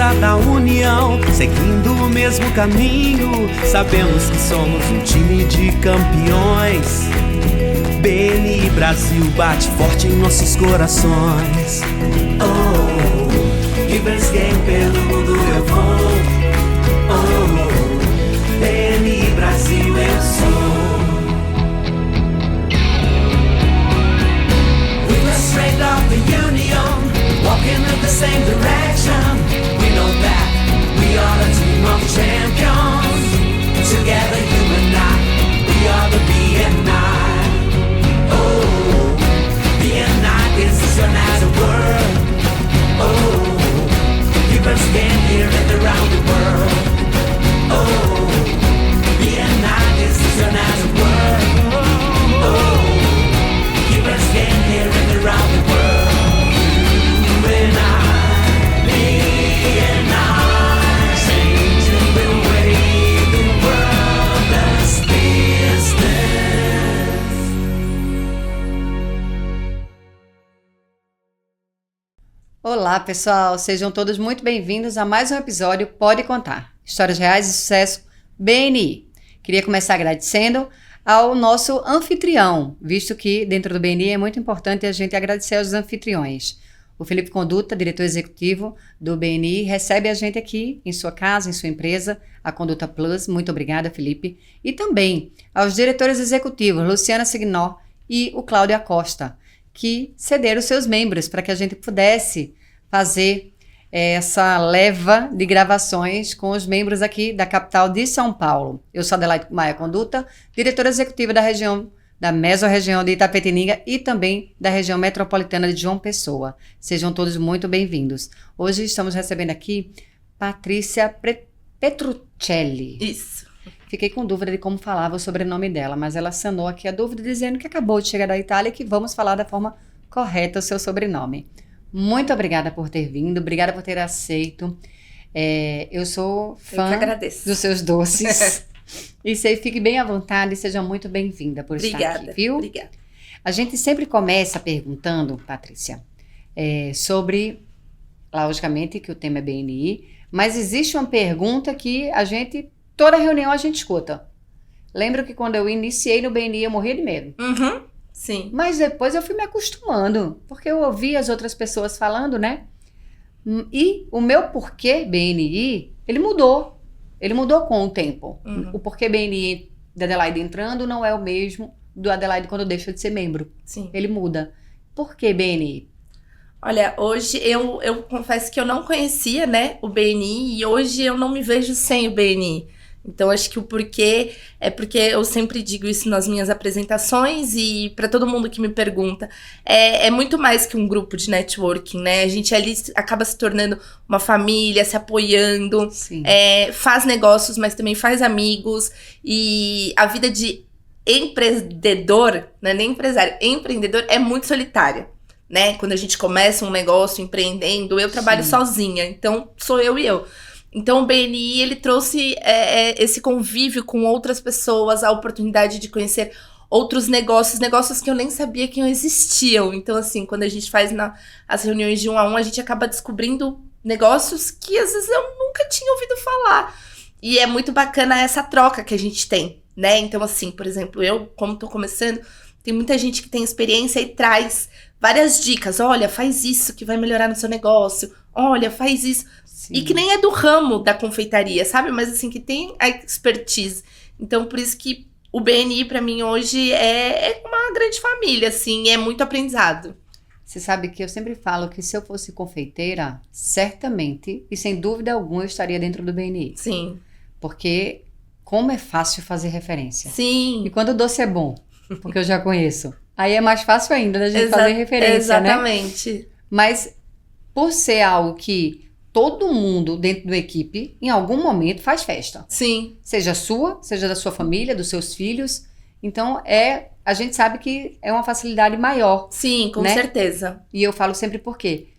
força da união, seguindo o mesmo caminho. Sabemos que somos um time de campeões. BNI Brasil bate forte em nossos corações. Oh, Givers Game pelo mundo eu vou. Oh, BNI Brasil eu sou. We were straight of the union, walking in the same direction. We know that we are a team of champions. Together you and I, we are the BNI. Oh, BNI is an as a word. Oh, people stand here and around the world. Oh, BNI is an as a word. Oh, people stand here and around the world. You and I, BNI, changing the way the world does business. Olá, pessoal! Sejam todos muito bem-vindos a mais um episódio Pode Contar. Histórias reais de sucesso BNI. Queria começar agradecendo ao nosso anfitrião, visto que dentro do BNI é muito importante a gente agradecer aos anfitriões. O Felipe Conduta, diretor executivo do BNI, recebe a gente aqui em sua casa, em sua empresa, a Conduta Plus. Muito obrigada, Felipe. E também aos diretores executivos, Luciana Signor e o Cláudio Acosta, que cederam seus membros para que a gente pudesse fazer essa leva de gravações com os membros aqui da capital de São Paulo. Eu sou Adelaide Maia Conduta, diretora executiva da região, da mesorregião de Itapetininga e também da região metropolitana de João Pessoa. Sejam todos muito bem-vindos. Hoje estamos recebendo aqui Patrícia Petruccelli. Isso. Fiquei com dúvida de como falava o sobrenome dela, mas ela sanou aqui a dúvida dizendo que acabou de chegar da Itália e que vamos falar da forma correta o seu sobrenome. Muito obrigada por ter vindo, obrigada por ter aceito. Eu sou fã dos seus doces. E você fique bem à vontade e seja muito bem-vinda por estar aqui, viu? Obrigada. A gente sempre começa perguntando, Patrícia, sobre, logicamente que o tema é BNI, mas existe uma pergunta que toda reunião a gente escuta. Lembro que quando eu iniciei no BNI eu morria de medo. Uhum, sim. Mas depois eu fui me acostumando, porque eu ouvi as outras pessoas falando, né? E o meu porquê BNI, ele mudou. Ele mudou com o tempo. Uhum. O porquê BNI da Adelaide entrando não é o mesmo do Adelaide quando deixa de ser membro. Sim. Ele muda. Por que BNI? Olha, hoje eu confesso que eu não conhecia, né, o BNI e hoje eu não me vejo sem o BNI. Então, acho que o porquê é porque eu sempre digo isso nas minhas apresentações e para todo mundo que me pergunta, é muito mais que um grupo de networking, né? A gente ali acaba se tornando uma família, se apoiando, faz negócios, mas também faz amigos. E a vida de empreendedor, não é nem empresário, empreendedor é muito solitária, né? Quando a gente começa um negócio empreendendo, eu trabalho sozinha, então sou eu e eu. Então o BNI, ele trouxe esse convívio com outras pessoas, a oportunidade de conhecer outros negócios que eu nem sabia que existiam. Então assim, quando a gente faz as reuniões de 1 a 1, a gente acaba descobrindo negócios que às vezes eu nunca tinha ouvido falar. E é muito bacana essa troca que a gente tem, né? Então assim, por exemplo, eu, como tô começando, tem muita gente que tem experiência e traz várias dicas. Olha, faz isso que vai melhorar no seu negócio. Olha, faz isso. Sim. E que nem é do ramo da confeitaria, sabe? Mas assim, que tem a expertise. Então, por isso que o BNI, pra mim, hoje é uma grande família, assim. É muito aprendizado. Você sabe que eu sempre falo que se eu fosse confeiteira, certamente, e sem dúvida alguma, eu estaria dentro do BNI. Sim. Porque como é fácil fazer referência. Sim. E quando o doce é bom, porque eu já conheço, aí é mais fácil ainda da gente fazer referência, exatamente. Né? Mas por ser algo que todo mundo dentro da equipe, em algum momento, faz festa. Sim. Seja sua, seja da sua família, dos seus filhos. Então, a gente sabe que é uma facilidade maior. Sim, com certeza. E eu falo sempre por quê.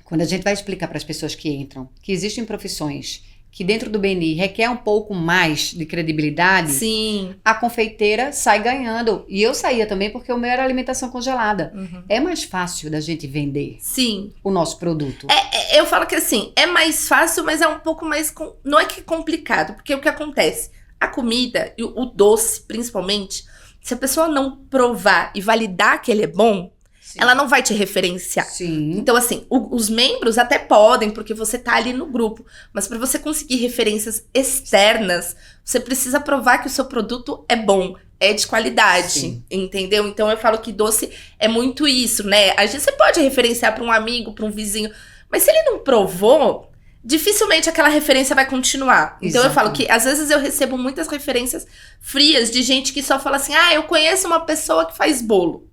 Quando a gente vai explicar para as pessoas que entram que existem profissões que dentro do BNI requer um pouco mais de credibilidade, Sim. a confeiteira sai ganhando. E eu saía também porque o meu era alimentação congelada. É mais fácil da gente vender Sim. o nosso produto. Eu falo que assim, é mais fácil, mas é um pouco mais... Não é que é complicado, porque o que acontece? A comida, e o doce, principalmente, se a pessoa não provar e validar que ele é bom, Sim. ela não vai te referenciar. Sim. Então, assim, os membros até podem, porque você tá ali no grupo. Mas para você conseguir referências externas, você precisa provar que o seu produto é bom, é de qualidade, Sim. entendeu? Então, eu falo que doce é muito isso, né? Às vezes você pode referenciar para um amigo, para um vizinho, mas se ele não provou, dificilmente aquela referência vai continuar. Então, eu falo que, às vezes, eu recebo muitas referências frias de gente que só fala assim, eu conheço uma pessoa que faz bolo.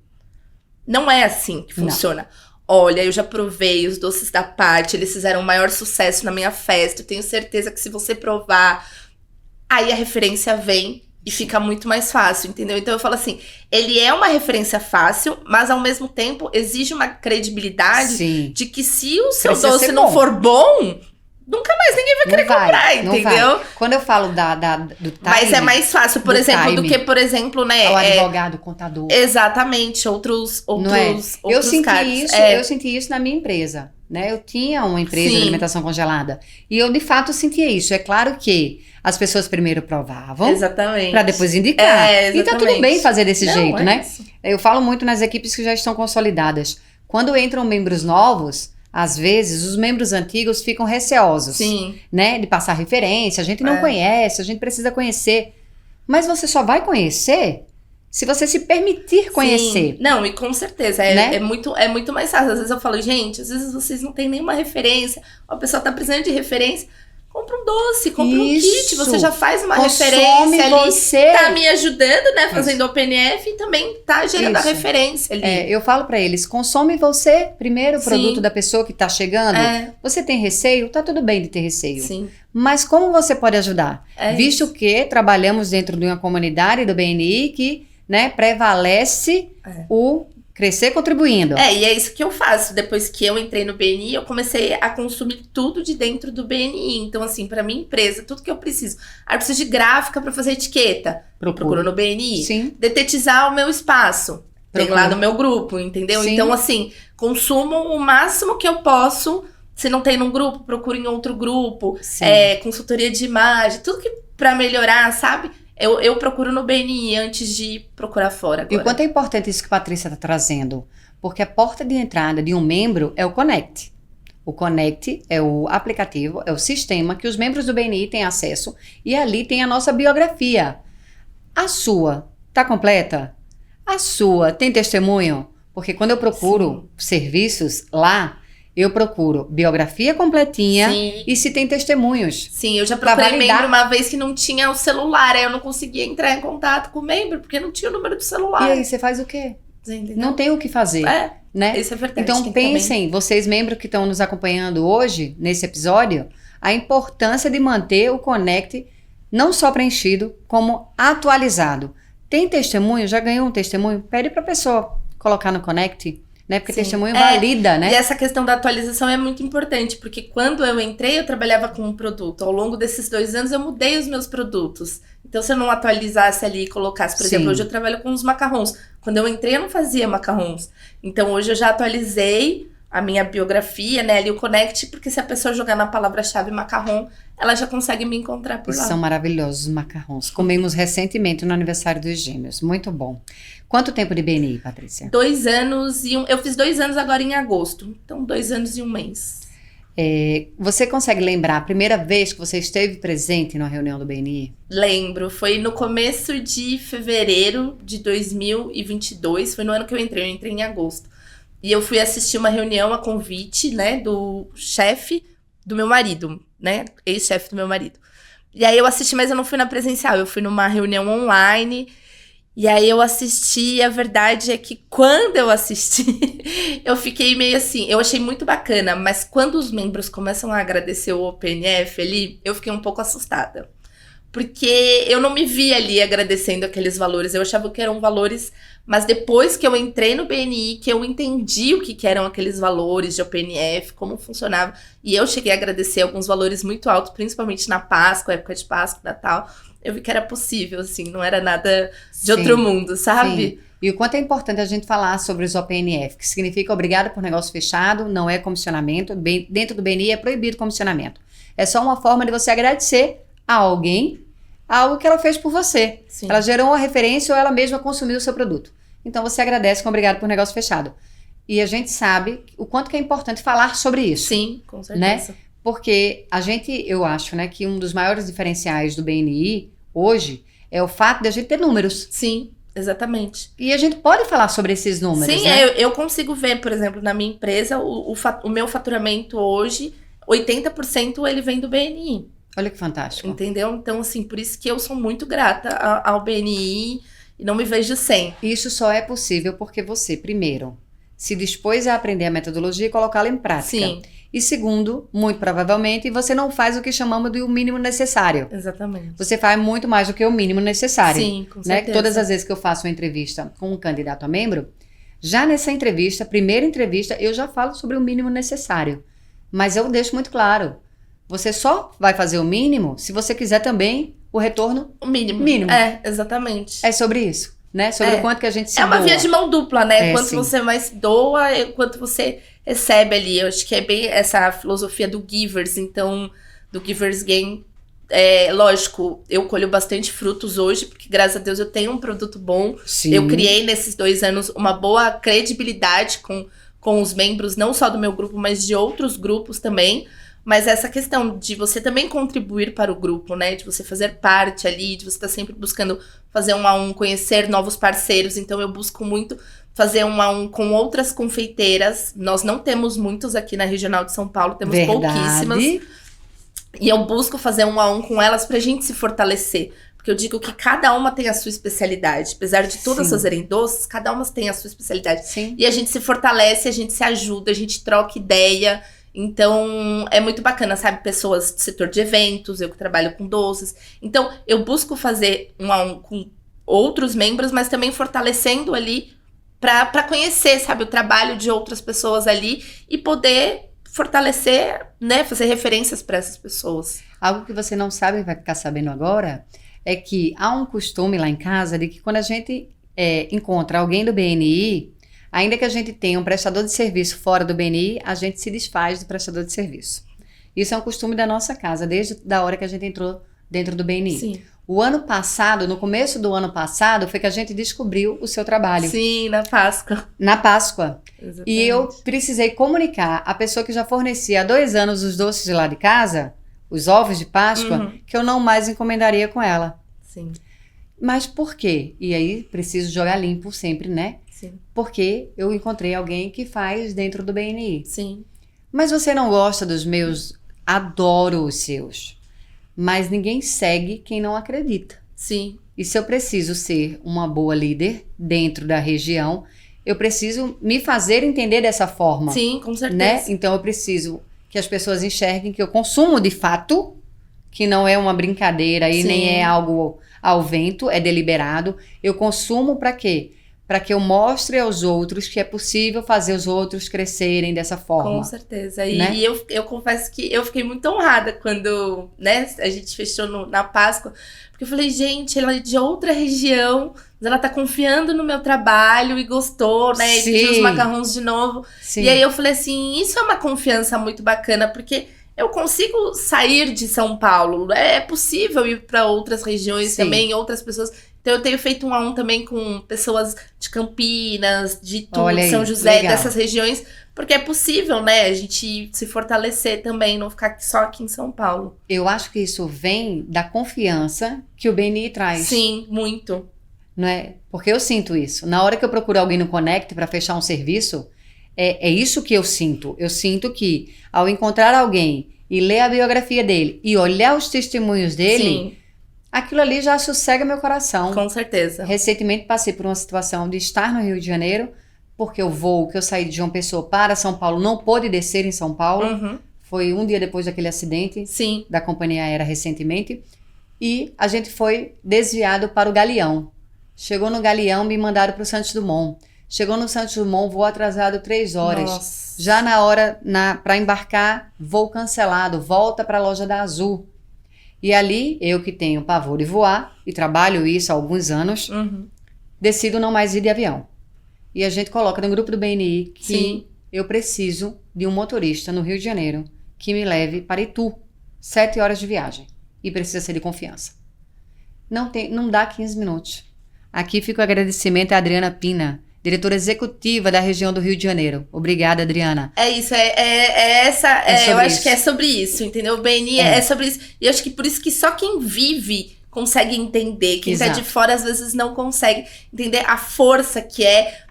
Não é assim que funciona. Olha, eu já provei os doces da Paty, eles fizeram o maior sucesso na minha festa. Eu tenho certeza que se você provar, aí a referência vem e fica muito mais fácil, entendeu? Então eu falo assim, ele é uma referência fácil, mas ao mesmo tempo exige uma credibilidade Sim. de que se o seu Precisa doce ser não bom. for bom, nunca mais ninguém vai querer comprar, não entendeu? vai. Quando eu falo do time... Mas é mais fácil, por do exemplo, do time. que, por exemplo, né? O advogado, o contador. Exatamente, outros Não é? Eu senti cargos. isso, eu senti isso na minha empresa, né? Eu tinha uma empresa Sim. de alimentação congelada e eu de fato sentia isso. É claro que as pessoas primeiro provavam Exatamente. para depois indicar. É, E tá tudo exatamente. bem fazer desse Não, jeito, é né? isso. Eu falo muito nas equipes que já estão consolidadas. Quando entram membros novos, às vezes os membros antigos ficam receosos, Sim. né? De passar referência. A gente não conhece, a gente precisa conhecer. Mas você só vai conhecer se você se permitir conhecer. Sim. Não, e com certeza, Né? é muito mais fácil. Às vezes eu falo, gente, às vezes vocês não têm nenhuma referência, a pessoa tá precisando de referência, compra um doce, compra um Isso. kit, você já faz uma Consome referência ali, você. tá me ajudando, né, fazendo o PNF e também tá gerando a Isso. referência ali. Eu falo pra eles, consome você primeiro o Sim. produto da pessoa que tá chegando. É. Você tem receio? Tá tudo bem de ter receio. Sim. Mas como você pode ajudar? É Visto isso. que trabalhamos dentro de uma comunidade do BNI que, né, prevalece o crescer contribuindo. E é isso que eu faço. Depois que eu entrei no BNI, eu comecei a consumir tudo de dentro do BNI. Então, assim, pra minha empresa, tudo que eu preciso. Eu preciso de gráfica pra fazer etiqueta. Procuro no BNI. Sim. Detetizar o meu espaço. Tem Procuro. lá no meu grupo, entendeu? Sim. Então, assim, consumo o máximo que eu posso. Se não tem num grupo, procuro em outro grupo. Sim. Consultoria de imagem, tudo que pra melhorar, sabe? Eu procuro no BNI antes de procurar fora agora. E o quanto é importante isso que a Patrícia está trazendo? Porque a porta de entrada de um membro é o Connect. O Connect é o aplicativo, é o sistema que os membros do BNI têm acesso e ali tem a nossa biografia. A sua tá completa? A sua tem testemunho? Porque quando eu procuro serviços lá, eu procuro biografia completinha Sim. e se tem testemunhos. Sim, eu já Pra procurei validar. membro uma vez que não tinha o celular, aí eu não conseguia entrar em contato com o membro, porque não tinha o número do E celular. aí você faz o quê? Você entendeu? Não tem o que fazer, né? Isso é verdade. Então tem também. pensem, vocês membros que estão nos acompanhando hoje, nesse episódio, a importância de manter o Connect não só preenchido, como atualizado. Tem testemunho? Já ganhou um testemunho? Pede para a pessoa colocar no Connect, né? Porque Sim. testemunho valida, né? E essa questão da atualização é muito importante, porque quando eu entrei, eu trabalhava com um produto. Ao longo desses 2 anos, eu mudei os meus produtos. Então, se eu não atualizasse ali e colocasse, por Sim. exemplo, hoje eu trabalho com os macarrons. Quando eu entrei, eu não fazia macarrons. Então, hoje eu já atualizei a minha biografia, né, ali o Connect, porque se a pessoa jogar na palavra-chave macarrão, ela já consegue me encontrar por lá. São maravilhosos os macarrons. Comemos recentemente no aniversário dos gêmeos. Muito bom. Quanto tempo de BNI, Patrícia? 2 anos e eu fiz 2 anos agora em agosto. Então, 2 anos e 1 mês. Você consegue lembrar a primeira vez que você esteve presente numa reunião do BNI? Lembro, foi no começo de fevereiro de 2022, foi no ano que eu entrei em agosto. E eu fui assistir uma reunião a convite, né, do chefe do meu marido, né, ex-chefe do meu marido. E aí eu assisti, mas eu não fui na presencial, eu fui numa reunião online. E aí eu assisti, e a verdade é que quando eu assisti, eu fiquei meio assim, eu achei muito bacana, mas quando os membros começam a agradecer o OPNF ali, eu fiquei um pouco assustada. porque eu não me via ali agradecendo aqueles valores. Eu achava que eram valores, mas depois que eu entrei no BNI, que eu entendi o que eram aqueles valores de OPNF, como funcionava, e eu cheguei a agradecer alguns valores muito altos, principalmente na Páscoa, época de Páscoa, Natal, eu vi que era possível, assim, não era nada de Sim, outro mundo, sabe? sim. E o quanto é importante a gente falar sobre os OPNF, que significa obrigado por negócio fechado, não é comissionamento. Dentro do BNI é proibido comissionamento. É só uma forma de você agradecer a alguém algo que ela fez por você. Sim. Ela gerou uma referência ou ela mesma consumiu o seu produto. Então você agradece com obrigado por negócio fechado. E a gente sabe o quanto que é importante falar sobre isso. Sim, com certeza. Né? Porque eu acho, né, que um dos maiores diferenciais do BNI hoje é o fato de a gente ter números. Sim, exatamente. E a gente pode falar sobre esses números, Sim, né? eu consigo ver, por exemplo, na minha empresa, o meu faturamento hoje, 80% ele vem do BNI. Olha que fantástico. Entendeu? Então, assim, por isso que eu sou muito grata ao BNI e não me vejo sem. Isso só é possível porque você, primeiro, se dispôs a aprender a metodologia e colocá-la em prática. Sim, E segundo, muito provavelmente, você não faz o que chamamos de o mínimo necessário. exatamente. Você faz muito mais do que o mínimo necessário. Sim, com Né? certeza. Todas as vezes que eu faço uma entrevista com um candidato a membro, já nessa entrevista, primeira entrevista, eu já falo sobre o mínimo necessário. Mas eu deixo muito claro, você só vai fazer o mínimo se você quiser também o retorno O mínimo. mínimo. É, exatamente. É sobre isso, né? Sobre o quanto que a gente se É uma doa. via de mão dupla, né? É, Quanto sim. você mais doa, quanto você recebe ali. Eu acho que é bem essa filosofia do Givers, então, do Givers Gain. Lógico, eu colho bastante frutos hoje, porque graças a Deus eu tenho um produto bom. Sim. Eu criei nesses 2 anos uma boa credibilidade com os membros, não só do meu grupo, mas de outros grupos também. Mas essa questão de você também contribuir para o grupo, né? De você fazer parte ali, de você estar sempre buscando fazer 1 a 1, conhecer novos parceiros. Então eu busco muito fazer 1 a 1 com outras confeiteiras. Nós não temos muitos aqui na Regional de São Paulo, temos pouquíssimas. Verdade. E eu busco fazer 1 a 1 com elas pra gente se fortalecer. Porque eu digo que cada uma tem a sua especialidade. Apesar de todas Sim. fazerem doces, cada uma tem a sua especialidade. Sim. E a gente se fortalece, a gente se ajuda, a gente troca ideia. Então, é muito bacana, sabe? Pessoas do setor de eventos, eu que trabalho com doces. Então, eu busco fazer 1 a 1 com outros membros, mas também fortalecendo ali pra conhecer, sabe? O trabalho de outras pessoas ali e poder fortalecer, né? Fazer referências para essas pessoas. Algo que você não sabe e vai ficar sabendo agora é que há um costume lá em casa de que quando a gente encontra alguém do BNI, ainda que a gente tenha um prestador de serviço fora do BNI, a gente se desfaz do prestador de serviço. Isso é um costume da nossa casa, desde a hora que a gente entrou dentro do BNI. Sim. O ano passado, no começo do ano passado, foi que a gente descobriu o seu trabalho. Sim, na Páscoa. Na Páscoa. Exatamente. E eu precisei comunicar à pessoa que já fornecia há 2 anos os doces de lá de casa, os ovos de Páscoa, que eu não mais encomendaria com ela. Sim, Mas por quê? E aí, preciso jogar limpo sempre, né? sim, Porque eu encontrei alguém que faz dentro do BNI. sim. Mas você não gosta dos meus? Adoro os seus. Mas ninguém segue quem não acredita. Sim, E se eu preciso ser uma boa líder dentro da região, eu preciso me fazer entender dessa forma. sim, com certeza. Né? Então eu preciso que as pessoas enxerguem que eu consumo de fato, que não é uma brincadeira e Sim. nem é algo ao vento, é deliberado. Eu consumo para quê? Para que eu mostre aos outros que é possível fazer os outros crescerem dessa forma. Com certeza. E, Né? e eu confesso que eu fiquei muito honrada quando, né, a gente fechou na Páscoa. Porque eu falei, gente, ela é de outra região, mas ela tá confiando no meu trabalho e gostou, né? E Sim. pediu os macarrões de novo. Sim. E aí eu falei assim, isso é uma confiança muito bacana, porque eu consigo sair de São Paulo. É possível ir para outras regiões Sim. também, outras pessoas. Então eu tenho feito 1 a 1 também com pessoas de Campinas, de Olha aí, São José, legal. dessas regiões, porque é possível, né, a gente se fortalecer também, não ficar só aqui em São Paulo. Eu acho que isso vem da confiança que o BNI traz. Sim, muito. Não é? Porque eu sinto isso. Na hora que eu procuro alguém no Connect para fechar um serviço, é isso que eu sinto. Eu sinto que ao encontrar alguém e ler a biografia dele e olhar os testemunhos dele, Sim, aquilo ali já sossega meu coração. com certeza. Recentemente passei por uma situação de estar no Rio de Janeiro, porque o voo que eu saí de João Pessoa para São Paulo não pôde descer em São Paulo. Uhum. Foi um dia depois daquele acidente Sim, da companhia aérea recentemente. E a gente foi desviado para o Galeão. Chegou no Galeão, me mandaram para o Santos Dumont. Chegou no Santos Dumont, voo atrasado 3 horas. Nossa. Já na hora, para embarcar, voo cancelado. Volta para a loja da Azul. E ali, eu que tenho pavor de voar, e trabalho isso há alguns anos, decido não mais ir de avião. E a gente coloca no grupo do BNI que Sim. eu preciso de um motorista no Rio de Janeiro que me leve para Itu. 7 horas de viagem. E precisa ser de confiança. Não dá 15 minutos. Aqui fica o agradecimento à Adriana Pina, diretora executiva da região do Rio de Janeiro. Obrigada, Adriana. É isso, eu acho que é sobre isso, entendeu? O BNI é sobre isso. E eu acho que por isso que só quem vive consegue entender. Quem tá de fora, às vezes, não consegue entender a força que é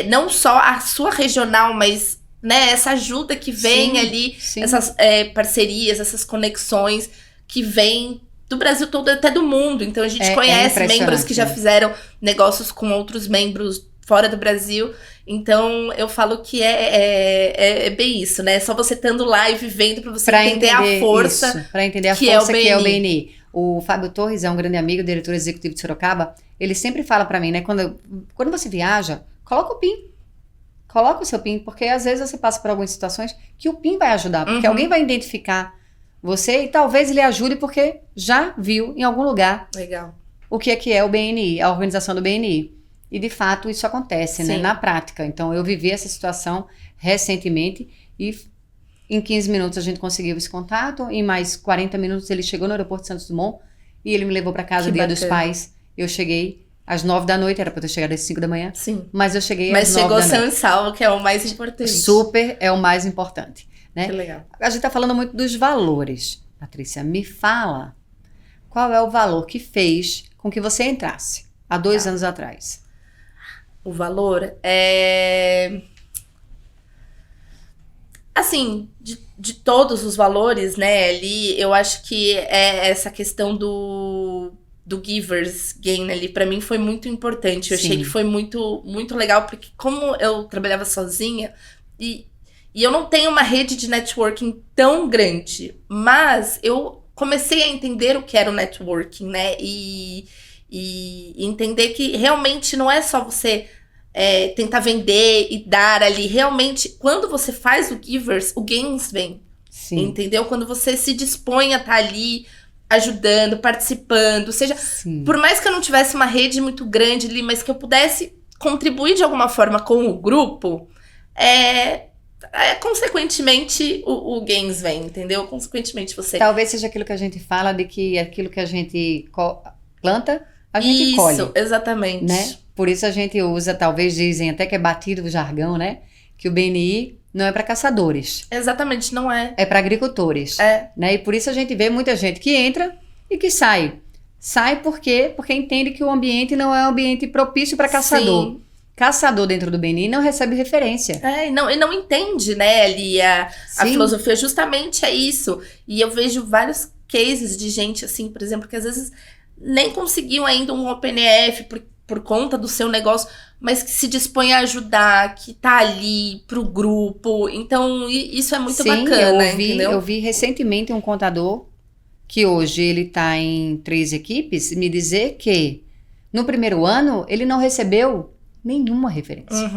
não só a sua regional, mas, né, essa ajuda que vem ali, essas parcerias, essas conexões que vem do Brasil todo, até do mundo. Então, a gente conhece membros que já fizeram negócios com outros membros fora do Brasil. Então, eu falo que é bem isso, né? Só você estando lá e vivendo pra você entender a força. Para entender a força que é o BNI. O Fábio Torres é um grande amigo, diretor executivo de Sorocaba. Ele sempre fala pra mim, né? Quando você viaja, coloca o PIN. Coloca o seu PIN, porque às vezes você passa por algumas situações que o PIN vai ajudar. Porque alguém vai identificar você e talvez ele ajude porque já viu em algum lugar o que é o BNI, a organização do BNI. E, de fato, isso acontece, né? Na prática. Então, eu vivi essa situação recentemente e em 15 minutos a gente conseguiu esse contato. Em mais 40 minutos ele chegou no aeroporto de Santos Dumont e ele me levou para casa no Dia dos Pais. Eu cheguei às 9 da noite, era para eu ter chegado às 5 da manhã. Sim. Mas eu cheguei às 9 da noite. Mas chegou são e salvo, que é o mais importante. Super é o mais importante. Né? Que legal. A gente tá falando muito dos valores. Patrícia, me fala qual é o valor que fez com que você entrasse há 2 anos atrás. O valor é... Assim, de todos os valores, né, ali, eu acho que essa questão do Givers Gain ali, pra mim foi muito importante. Eu achei que foi muito, muito legal, porque como eu trabalhava sozinha, e eu não tenho uma rede de networking tão grande, mas eu comecei a entender o que era o networking, né, e entender que realmente não é só você tentar vender e dar ali. Realmente, quando você faz o Givers, o Gains vem. Sim. Entendeu? Quando você se dispõe a estar ali ajudando, participando, seja... Sim. Por mais que eu não tivesse uma rede muito grande ali, mas que eu pudesse contribuir de alguma forma com o grupo, consequentemente, o Gains vem, entendeu? Consequentemente, você... Talvez seja aquilo que a gente fala de que aquilo que a gente planta, a gente colhe. Isso, exatamente. Né? Por isso a gente usa, talvez dizem até que é batido o jargão, né? Que o BNI não é para caçadores. Exatamente, não é. É para agricultores. Né? E por isso a gente vê muita gente que entra e que sai. Sai por quê? Porque entende que o ambiente não é um ambiente propício para caçador. Sim. Caçador dentro do BNI não recebe referência. E não entende, né, ali a filosofia. Justamente é isso. E eu vejo vários cases de gente, assim, por exemplo, que às vezes nem conseguiu ainda um OpenEF por conta do seu negócio, mas que se dispõe a ajudar, que tá ali pro grupo. Então, isso é muito bacana, entendeu? Eu vi recentemente um contador, que hoje ele tá em 3 equipes, me dizer que no primeiro ano ele não recebeu nenhuma referência.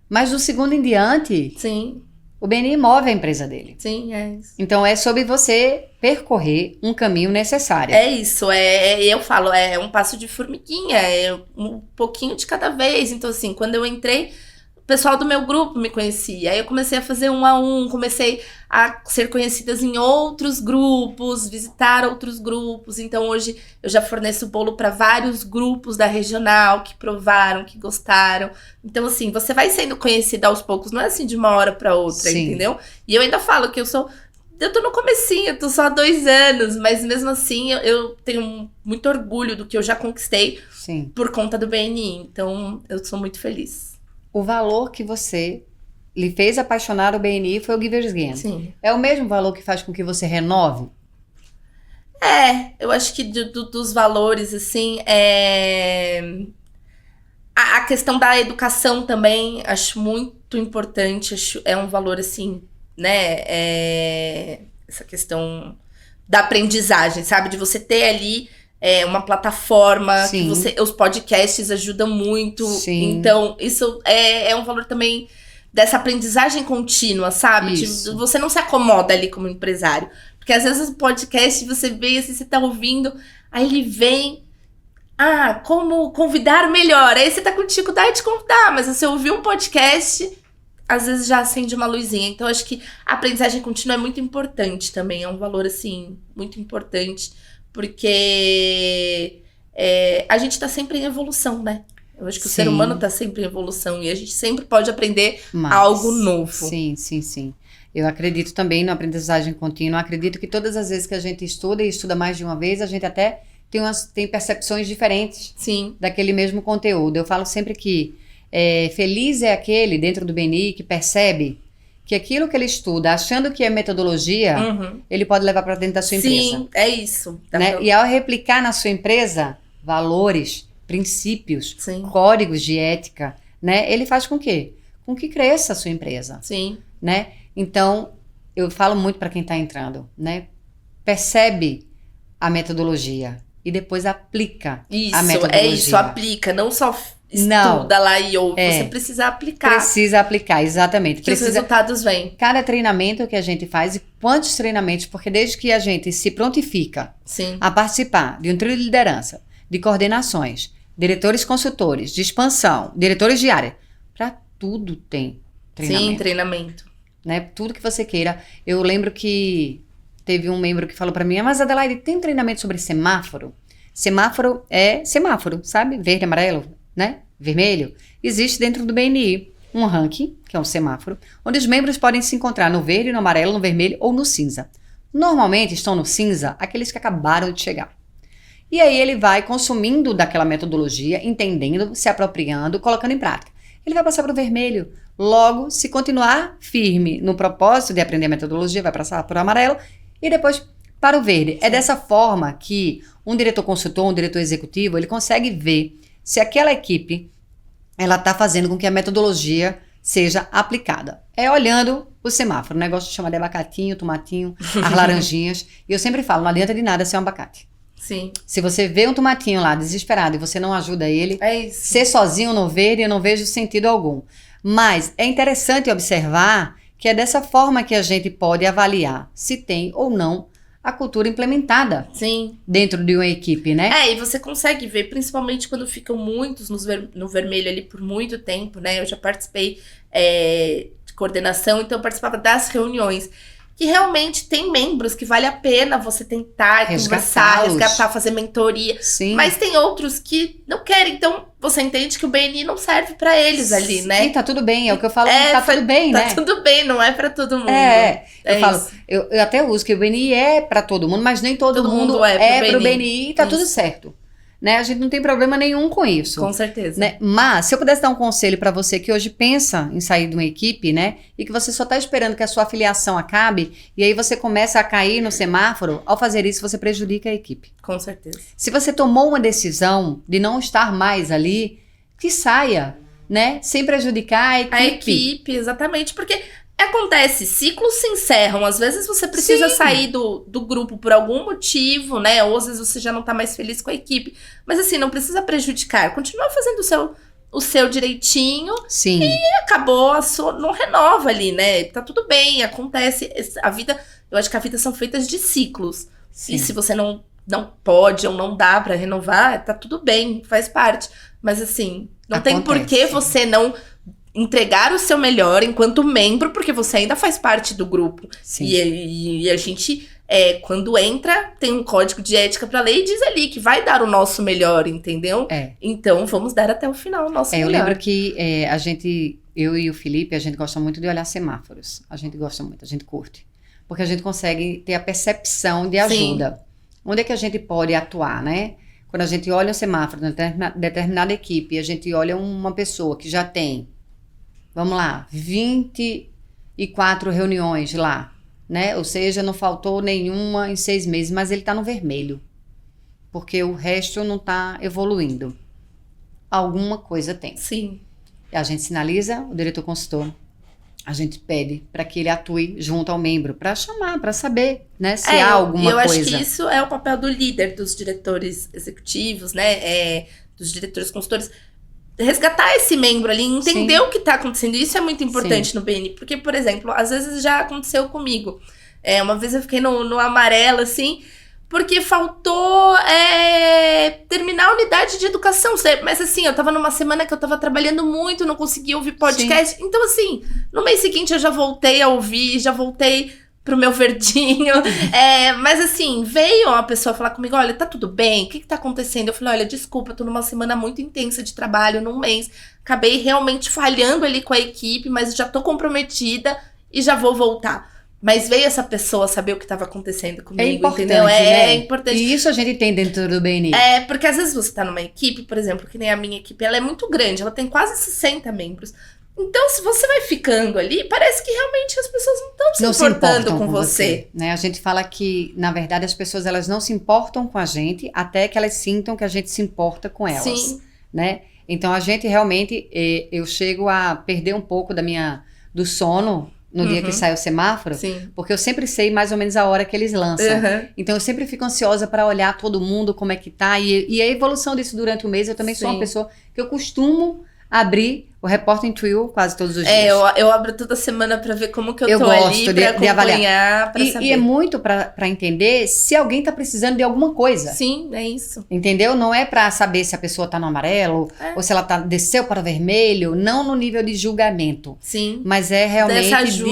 Mas do segundo em diante... Sim. O BNI move a empresa dele. Sim, é isso. Então, é sobre você percorrer um caminho necessário. É isso, eu falo, é um passo de formiguinha, é um pouquinho de cada vez. Então, assim, quando eu entrei, o pessoal do meu grupo me conhecia. Aí eu comecei a fazer 1 a 1, comecei a ser conhecidas em outros grupos, visitar outros grupos. Então, hoje, eu já forneço bolo para vários grupos da regional que provaram, que gostaram. Então, assim, você vai sendo conhecida aos poucos, não é assim de uma hora para outra, entendeu? E eu ainda falo que eu tô no comecinho, eu tô só há 2 anos, mas mesmo assim eu tenho muito orgulho do que eu já conquistei por conta do BNI. Então, eu sou muito feliz. O valor que você lhe fez apaixonar o BNI foi o Givers Gain. Sim. É o mesmo valor que faz com que você renove? Eu acho que dos valores, assim, a questão da educação também, acho muito importante, é um valor, assim, né, essa questão da aprendizagem, sabe? De você ter ali uma plataforma, Sim. que os podcasts ajudam muito. Sim. Então, isso é um valor também dessa aprendizagem contínua, sabe? Isso. Você não se acomoda ali como empresário. Porque às vezes o podcast você vê, assim, você tá ouvindo, aí ele vem... como convidar melhor. Aí você tá com dificuldade de convidar, mas você ouviu um podcast, às vezes já acende uma luzinha. Então, acho que a aprendizagem contínua é muito importante também. É um valor, assim, muito importante. Porque a gente tá sempre em evolução, né? Eu acho que o ser humano tá sempre em evolução. E a gente sempre pode aprender algo novo. Sim. Eu acredito também na aprendizagem contínua. Acredito que todas as vezes que a gente estuda e estuda mais de uma vez, a gente até tem percepções diferentes daquele mesmo conteúdo. Eu falo sempre que feliz é aquele dentro do BNI que percebe que aquilo que ele estuda, achando que é metodologia, ele pode levar para dentro da sua empresa. Sim, é isso. Né? E ao replicar na sua empresa valores, princípios, códigos de ética, né? Ele faz com quê? Com que cresça a sua empresa. Sim. Né? Então, eu falo muito para quem está entrando, né? Percebe a metodologia e depois aplica a metodologia. Isso, aplica, não só estuda lá e ouve, você precisa aplicar. Precisa aplicar, exatamente. Que os resultados vêm. Cada treinamento que a gente faz, e quantos treinamentos, porque desde que a gente se prontifica a participar de um trio de liderança, de coordenações, diretores consultores, de expansão, diretores de área, para tudo tem treinamento. Sim, treinamento. Né? Tudo que você queira. Eu lembro que teve um membro que falou para mim, mas Adelaide, tem treinamento sobre semáforo? Semáforo é semáforo, sabe? Verde, amarelo, né? Vermelho. Existe dentro do BNI um ranking, que é um semáforo, onde os membros podem se encontrar no verde, no amarelo, no vermelho ou no cinza. Normalmente estão no cinza aqueles que acabaram de chegar. E aí ele vai consumindo daquela metodologia, entendendo, se apropriando, colocando em prática. Ele vai passar para o vermelho. Logo, se continuar firme no propósito de aprender a metodologia, vai passar para o amarelo e depois para o verde. É dessa forma que um diretor consultor, um diretor executivo, ele consegue ver se aquela equipe ela está fazendo com que a metodologia seja aplicada. É olhando o semáforo. O negócio chama de abacatinho, tomatinho, as laranjinhas. E eu sempre falo, não adianta de nada ser um abacate. Sim. Se você vê um tomatinho lá desesperado e você não ajuda ele, ser sozinho no verde, eu não vejo sentido algum. Mas é interessante observar que é dessa forma que a gente pode avaliar se tem ou não a cultura implementada dentro de uma equipe, né? E você consegue ver, principalmente quando ficam muitos no vermelho ali por muito tempo, né? Eu já participei de coordenação, então eu participava das reuniões. Que realmente tem membros que vale a pena você tentar conversar, resgatar, fazer mentoria. Sim. Mas tem outros que não querem. Então, você entende que o BNI não serve pra eles ali, né? E tá tudo bem, é o que eu falo, tá tudo bem, né? Tá tudo bem, não é pra todo mundo. Eu falo, eu até uso que o BNI é pra todo mundo, mas nem todo mundo é pro BNI e tá tudo certo. Né? A gente não tem problema nenhum com isso. Com certeza. Né? Mas, se eu pudesse dar um conselho para você que hoje pensa em sair de uma equipe, né? E que você só está esperando que a sua afiliação acabe, e aí você começa a cair no semáforo, ao fazer isso, você prejudica a equipe. Com certeza. Se você tomou uma decisão de não estar mais ali, que saia, né? Sem prejudicar a equipe. A equipe, exatamente. Porque acontece, ciclos se encerram. Às vezes você precisa sair do grupo por algum motivo, né? Ou às vezes você já não tá mais feliz com a equipe. Mas assim, não precisa prejudicar. Continua fazendo o seu direitinho. Sim. E acabou, não renova ali, né? Tá tudo bem, acontece. A vida, eu acho que a vida são feitas de ciclos. Sim. E se você não pode ou não dá pra renovar, tá tudo bem, faz parte. Mas assim, não tem por que você não entregar o seu melhor enquanto membro, porque você ainda faz parte do grupo. Sim. E a gente, quando entra, tem um código de ética pra lei e diz ali que vai dar o nosso melhor, entendeu? Então, vamos dar até o final o nosso melhor. Eu lembro que eu e o Felipe, a gente gosta muito de olhar semáforos. A gente gosta muito, a gente curte. Porque a gente consegue ter a percepção de ajuda. Onde é que a gente pode atuar, né? Quando a gente olha um semáforo de determinada equipe, a gente olha uma pessoa que já tem, vamos lá, 24 reuniões lá, né? Ou seja, não faltou nenhuma em 6 meses, mas ele tá no vermelho. Porque o resto não tá evoluindo. Alguma coisa tem. Sim. A gente sinaliza o diretor consultor. a gente pede para que ele atue junto ao membro, para chamar, para saber, né, se há alguma eu coisa. acho que isso é o papel do líder, dos diretores executivos, né, dos diretores consultores, resgatar esse membro ali, entender o que tá acontecendo. Isso é muito importante no BNI, porque, por exemplo, às vezes já aconteceu comigo. Uma vez eu fiquei no amarelo, assim, porque faltou terminar a unidade de educação. Mas assim, eu tava numa semana que eu tava trabalhando muito, não conseguia ouvir podcast. Então, assim, no mês seguinte eu já voltei a ouvir, já voltei pro meu verdinho. Mas assim, veio uma pessoa falar comigo, olha, tá tudo bem? O que tá acontecendo? Eu falei, olha, desculpa, eu tô numa semana muito intensa de trabalho, num mês. Acabei realmente falhando ali com a equipe, mas já tô comprometida e já vou voltar. Mas veio essa pessoa saber o que estava acontecendo comigo, importante, entendeu? né? É importante. E isso a gente tem dentro do BNI. Porque às vezes você tá numa equipe, por exemplo, que nem a minha equipe, ela é muito grande, ela tem quase 60 membros. Então, se você vai ficando ali, parece que realmente as pessoas não estão se importando com você. Né? A gente fala que, na verdade, as pessoas elas não se importam com a gente até que elas sintam que a gente se importa com elas. Sim. Né? Então, a gente realmente, eu chego a perder um pouco do sono no dia que sai o semáforo, Sim. porque eu sempre sei mais ou menos a hora que eles lançam. Então, eu sempre fico ansiosa para olhar todo mundo, como é que tá, e a evolução disso durante o mês. Eu também sou uma pessoa que eu costumo abrir o Reporting Trio quase todos os dias. Eu abro toda semana pra ver como que eu tô gosto ali, pra de avaliar. pra saber. E é muito pra entender se alguém tá precisando de alguma coisa. Sim, é isso. Entendeu? Não é pra saber se a pessoa tá no amarelo, ou se ela desceu para o vermelho, não no nível de julgamento. Sim. Mas é realmente Dessa ajuda,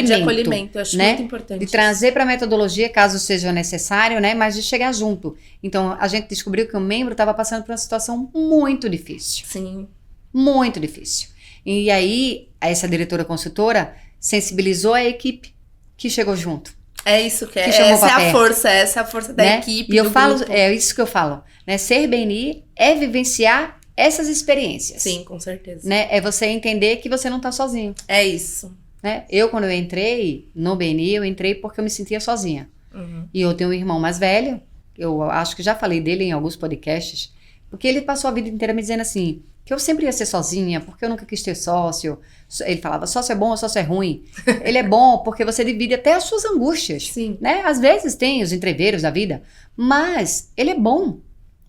de de acolhimento. Eu acho né? muito importante. De trazer pra metodologia, caso seja necessário, né? Mas de chegar junto. Então, a gente descobriu que o membro estava passando por uma situação muito difícil. Sim. Muito difícil. E aí, essa diretora consultora sensibilizou a equipe que chegou junto. É isso que é. Essa é a força da equipe. E eu falo, é isso que eu falo. Né? Ser BNI é vivenciar essas experiências. Sim, com certeza. Né? É você entender que você não está sozinho. É isso. Né? Quando eu entrei no BNI, eu entrei porque eu me sentia sozinha. E eu tenho um irmão mais velho, eu acho que já falei dele em alguns podcasts, porque ele passou a vida inteira me dizendo assim, que eu sempre ia ser sozinha, porque eu nunca quis ter sócio. Ele falava, sócio é bom ou sócio é ruim? Ele é bom porque você divide até as suas angústias. Sim. Né? Às vezes tem os entreveiros da vida, mas ele é bom.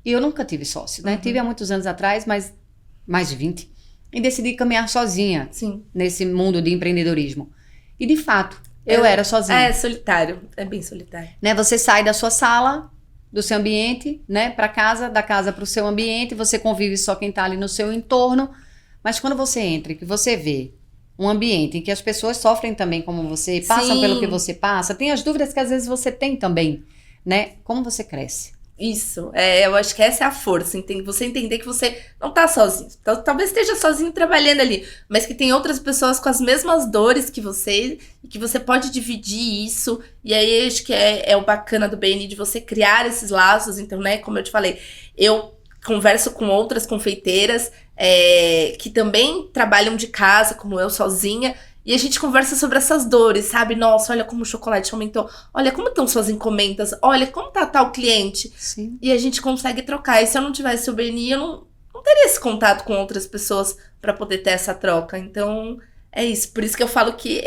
E eu nunca tive sócio, né? Tive há muitos anos atrás, mas mais de 20. E decidi caminhar sozinha nesse mundo de empreendedorismo. E de fato, eu era sozinha. É solitário, é bem solitário. Né? Você sai da sua sala, do seu ambiente, né, para casa, da casa para o seu ambiente, você convive só quem está ali no seu entorno, mas quando você entra e que você vê um ambiente em que as pessoas sofrem também como você, passam pelo que você passa, tem as dúvidas que às vezes você tem também, né, como você cresce. Isso, eu acho que essa é a força, você entender que você não tá sozinho, talvez esteja sozinho trabalhando ali, mas que tem outras pessoas com as mesmas dores que você, e que você pode dividir isso, e aí acho que é o bacana do BNI, de você criar esses laços. Então, né, como eu te falei, eu converso com outras confeiteiras que também trabalham de casa, como eu sozinha, e a gente conversa sobre essas dores, sabe? Nossa, olha como o chocolate aumentou. Olha como estão suas encomendas. Olha como tá tal cliente. Sim. E a gente consegue trocar. E se eu não tivesse o BNI, eu não teria esse contato com outras pessoas para poder ter essa troca. Então, é isso. Por isso que eu falo que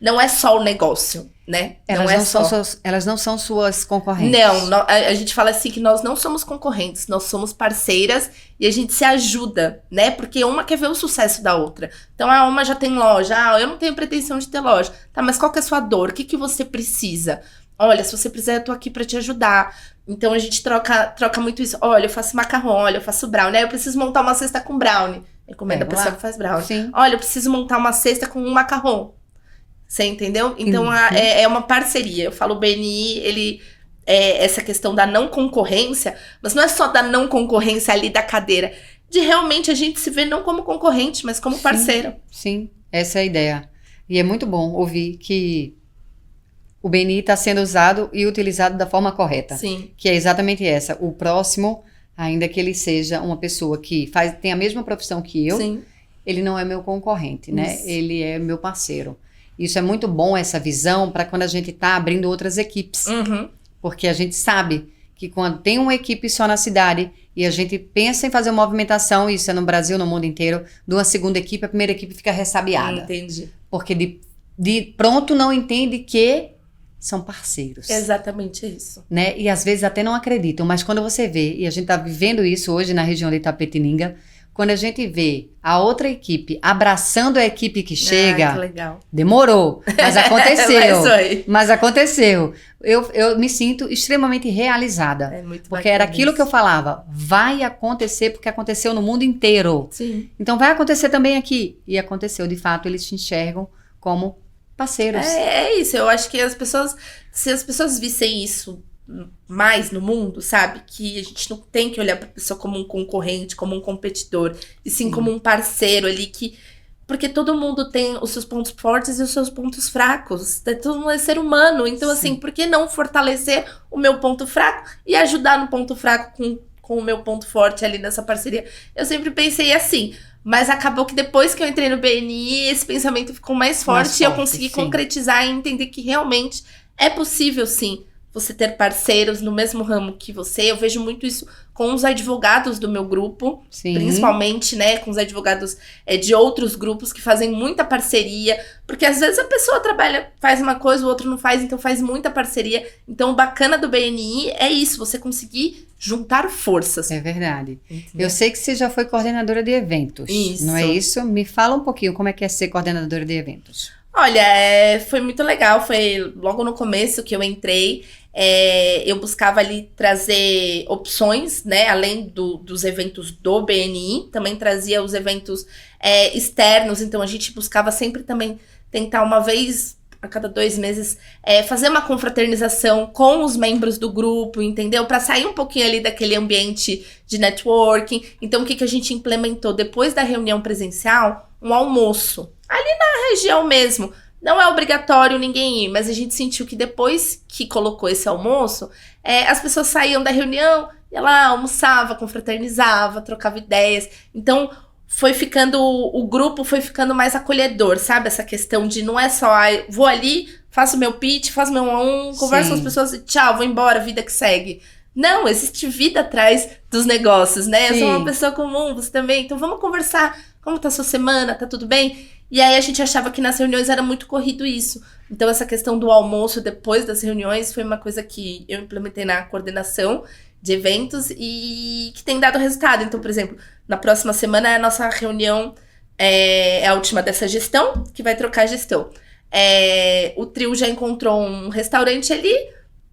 não é só o negócio, né? Elas não são suas concorrentes. Não, a gente fala assim que nós não somos concorrentes, nós somos parceiras e a gente se ajuda, né? Porque uma quer ver o sucesso da outra. Então, uma já tem loja, eu não tenho pretensão de ter loja. Tá, mas qual que é a sua dor? O que você precisa? Olha, se você precisar, eu tô aqui pra te ajudar. Então, a gente troca muito isso. Olha, eu faço macarrão, olha, eu faço brownie. Eu preciso montar uma cesta com brownie. Encomenda a pessoa que faz brownie. Sim. Olha, eu preciso montar uma cesta com um macarrão. Você entendeu? Então, é uma parceria. Eu falo, o BNI, ele essa questão da não concorrência, mas não é só da não concorrência ali da cadeira, de realmente a gente se ver não como concorrente, mas como parceiro. Sim, essa é a ideia. E é muito bom ouvir que o BNI está sendo usado e utilizado da forma correta. Sim. Que é exatamente essa. O próximo, ainda que ele seja uma pessoa que tem a mesma profissão que eu, Sim. ele não é meu concorrente, né? Isso. Ele é meu parceiro. Isso é muito bom, essa visão, para quando a gente está abrindo outras equipes. Uhum. Porque a gente sabe que quando tem uma equipe só na cidade e a gente pensa em fazer uma movimentação, isso é no Brasil, no mundo inteiro, de uma segunda equipe, a primeira equipe fica ressabiada. Entendi. Porque de pronto não entende que são parceiros. Exatamente isso. Né? E às vezes até não acreditam, mas quando você vê, e a gente está vivendo isso hoje na região de Itapetininga, quando a gente vê a outra equipe abraçando a equipe que chega, que legal. Demorou, mas aconteceu. Isso aí. Mas aconteceu. Eu me sinto extremamente realizada. É muito Porque era aquilo que eu falava, vai acontecer porque aconteceu no mundo inteiro. Sim. Então vai acontecer também aqui. E aconteceu, de fato, eles te enxergam como parceiros. É isso, eu acho que se as pessoas vissem isso mais no mundo, sabe? Que a gente não tem que olhar pra pessoa como um concorrente, como um competidor, e sim como um parceiro ali porque todo mundo tem os seus pontos fortes e os seus pontos fracos. Todo mundo é ser humano. Então, assim, por que não fortalecer o meu ponto fraco e ajudar no ponto fraco com o meu ponto forte ali nessa parceria? Eu sempre pensei assim. Mas acabou que depois que eu entrei no BNI, esse pensamento ficou mais forte e eu consegui concretizar e entender que realmente é possível, sim, você ter parceiros no mesmo ramo que você. Eu vejo muito isso com os advogados do meu grupo, principalmente, né, com os advogados de outros grupos que fazem muita parceria, porque às vezes a pessoa faz uma coisa, o outro não faz, então faz muita parceria. Então o bacana do BNI é isso, você conseguir juntar forças. É verdade. Entendeu? Eu sei que você já foi coordenadora de eventos, isso. Não é isso? Me fala um pouquinho como é que é ser coordenadora de eventos. Olha, foi muito legal, foi logo no começo que eu entrei. Eu buscava ali trazer opções, né, além dos eventos do BNI, também trazia os eventos externos, então a gente buscava sempre também tentar uma vez a cada 2 meses fazer uma confraternização com os membros do grupo, entendeu? Para sair um pouquinho ali daquele ambiente de networking. Então o que a gente implementou depois da reunião presencial? Um almoço, ali na região mesmo. Não é obrigatório ninguém ir, mas a gente sentiu que depois que colocou esse almoço, as pessoas saíam da reunião, ia lá, almoçava, confraternizava, trocava ideias. Então, o grupo foi ficando mais acolhedor, sabe? Essa questão de não é só, vou ali, faço meu pitch, faço meu 1-on-1, converso com as pessoas e tchau, vou embora, vida que segue. Não, existe vida atrás dos negócios, né? Eu sou uma pessoa comum, você também. Então, vamos conversar. Como tá a sua semana? Tá tudo bem? E aí a gente achava que nas reuniões era muito corrido isso. Então essa questão do almoço depois das reuniões foi uma coisa que eu implementei na coordenação de eventos e que tem dado resultado. Então, por exemplo, na próxima semana a nossa reunião é a última dessa gestão, que vai trocar a gestão. O trio já encontrou um restaurante ali,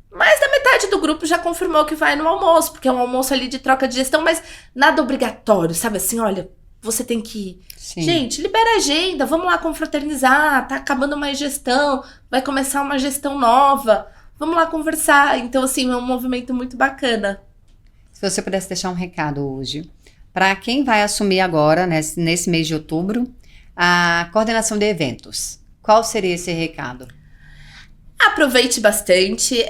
mais da metade do grupo já confirmou que vai no almoço, porque é um almoço ali de troca de gestão, mas nada obrigatório, sabe assim, olha, você tem que ir. Gente, libera a agenda, vamos lá confraternizar, tá acabando uma gestão, vai começar uma gestão nova, vamos lá conversar. Então, assim, é um movimento muito bacana. Se você pudesse deixar um recado hoje, para quem vai assumir agora, nesse mês de outubro, a coordenação de eventos, qual seria esse recado? Aproveite bastante,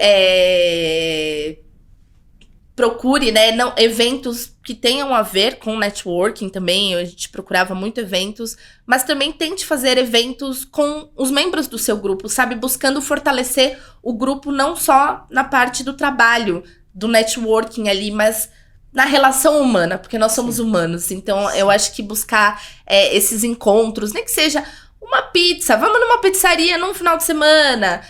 procure, né, eventos que tenham a ver com networking também. A gente procurava muito eventos, mas também tente fazer eventos com os membros do seu grupo, sabe? Buscando fortalecer o grupo não só na parte do trabalho, do networking ali, mas na relação humana, porque nós somos humanos. Então, eu acho que buscar esses encontros, nem que seja uma pizza, vamos numa pizzaria num final de semana.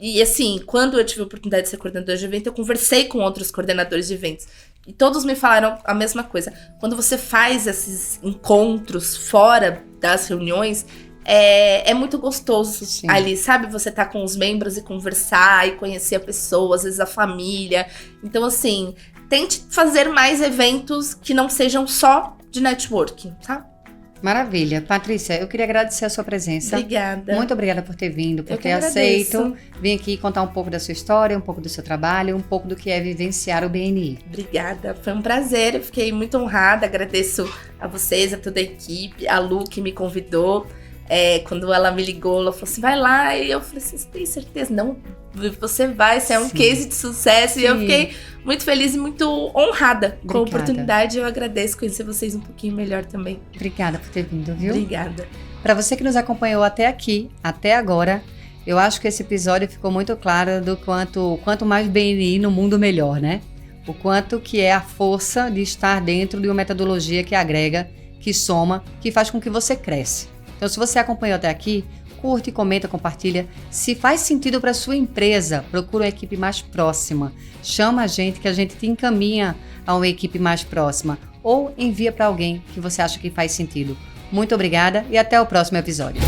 E assim, quando eu tive a oportunidade de ser coordenadora de evento, eu conversei com outros coordenadores de eventos. E todos me falaram a mesma coisa. Quando você faz esses encontros fora das reuniões, é muito gostoso ali, sabe? Você tá com os membros e conversar e conhecer a pessoa, às vezes a família. Então, assim, tente fazer mais eventos que não sejam só de networking, tá? Maravilha. Patrícia, eu queria agradecer a sua presença. Obrigada. Muito obrigada por ter vindo, por ter aceito. Vim aqui contar um pouco da sua história, um pouco do seu trabalho, um pouco do que é vivenciar o BNI. Obrigada, foi um prazer, eu fiquei muito honrada, agradeço a vocês, a toda a equipe, a Lu que me convidou. Quando ela me ligou, ela falou assim, vai lá, e eu falei assim, você tem certeza? Não, você vai, você é um case de sucesso. E eu fiquei muito feliz e muito honrada com a oportunidade. Eu agradeço conhecer vocês um pouquinho melhor também. Obrigada por ter vindo, viu? Obrigada. Para você que nos acompanhou até aqui, até agora, Eu acho que esse episódio ficou muito claro do quanto mais BNI no mundo, melhor, né? O quanto que é a força de estar dentro de uma metodologia que agrega, que soma, que faz com que você cresça. Então, se você acompanhou até aqui, curte, comenta, compartilha. Se faz sentido para sua empresa, procura uma equipe mais próxima. Chama a gente que a gente te encaminha a uma equipe mais próxima. Ou envia para alguém que você acha que faz sentido. Muito obrigada e até o próximo episódio.